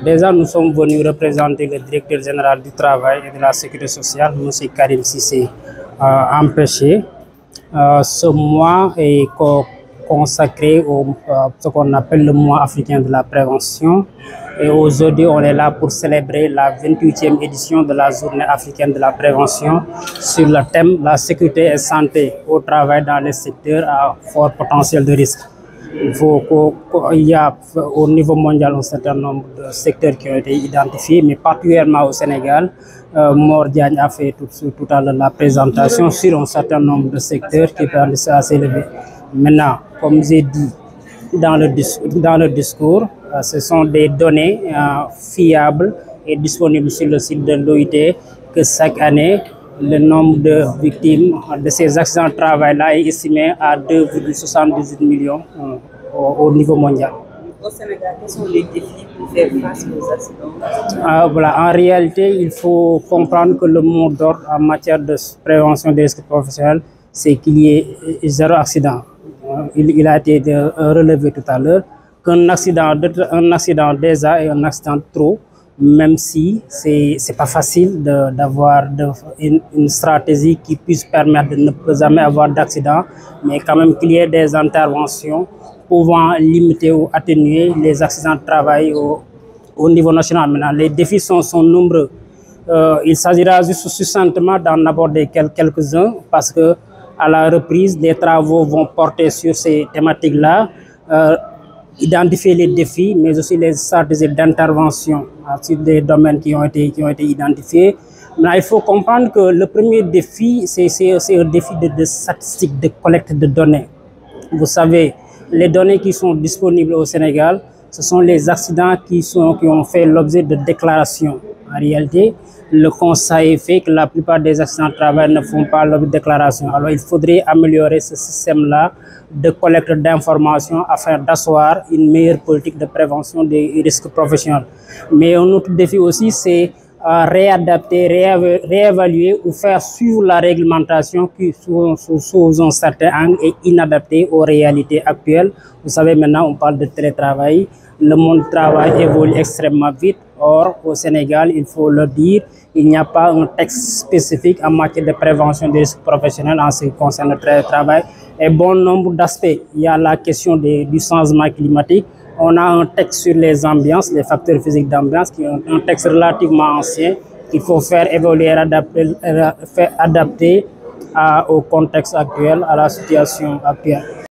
Déjà, nous sommes venus représenter le directeur général du travail et de la sécurité sociale, M. Karim Cissé, empêché. Ce mois est consacré à ce qu'on appelle le mois africain de la prévention. Et aujourd'hui, on est là pour célébrer la 28e édition de la journée africaine de la prévention sur le thème la sécurité et santé au travail dans les secteurs à fort potentiel de risque. Il y a au niveau mondial un certain nombre de secteurs qui ont été identifiés, mais particulièrement au Sénégal. Mor Diagne a fait tout à l'heure la présentation sur un certain nombre de secteurs qui peuvent s'élever. Maintenant, comme j'ai dit dans le discours, ce sont des données fiables et disponibles sur le site de l'OIT que chaque année, le nombre de victimes de ces accidents de travail-là est estimé à 2,78 millions au niveau mondial. Au Sénégal, quels sont les défis pour faire face aux accidents? Voilà, en réalité, il faut comprendre que le mot d'ordre en matière de prévention des risques professionnels, c'est qu'il y ait zéro accident. Il a été relevé tout à l'heure qu'un accident déjà est un accident trop, même si c'est pas facile d'avoir une stratégie qui puisse permettre de ne jamais avoir d'accident, mais quand même qu'il y ait des interventions pouvant limiter ou atténuer les accidents de travail au niveau national. Maintenant, les défis sont nombreux. Il s'agira juste succinctement d'en aborder quelques-uns parce que à la reprise, des travaux vont porter sur ces thématiques-là, identifier les défis, mais aussi les stratégies d'intervention sur des domaines qui ont été identifiés. Maintenant, il faut comprendre que le premier défi, c'est un défi de statistique, de collecte de données. Vous savez, les données qui sont disponibles au Sénégal, ce sont les accidents qui ont fait l'objet de déclarations. En réalité, le constat est fait que la plupart des accidents de travail ne font pas l'objet de déclaration. Alors, il faudrait améliorer ce système-là de collecte d'informations afin d'asseoir une meilleure politique de prévention des risques professionnels. Mais un autre défi aussi, c'est réadapter, réévaluer ou faire suivre la réglementation qui, sous un certain angle, est inadaptée aux réalités actuelles. Vous savez, maintenant, on parle de télétravail. Le monde du travail évolue extrêmement vite. Or, au Sénégal, il faut le dire, il n'y a pas un texte spécifique en matière de prévention des risques professionnels en ce qui concerne le télétravail. Et bon nombre d'aspects. Il y a la question du changement climatique. On a un texte sur les ambiances, les facteurs physiques d'ambiance, qui est un texte relativement ancien qu'il faut faire évoluer, adapter au contexte actuel, à la situation actuelle.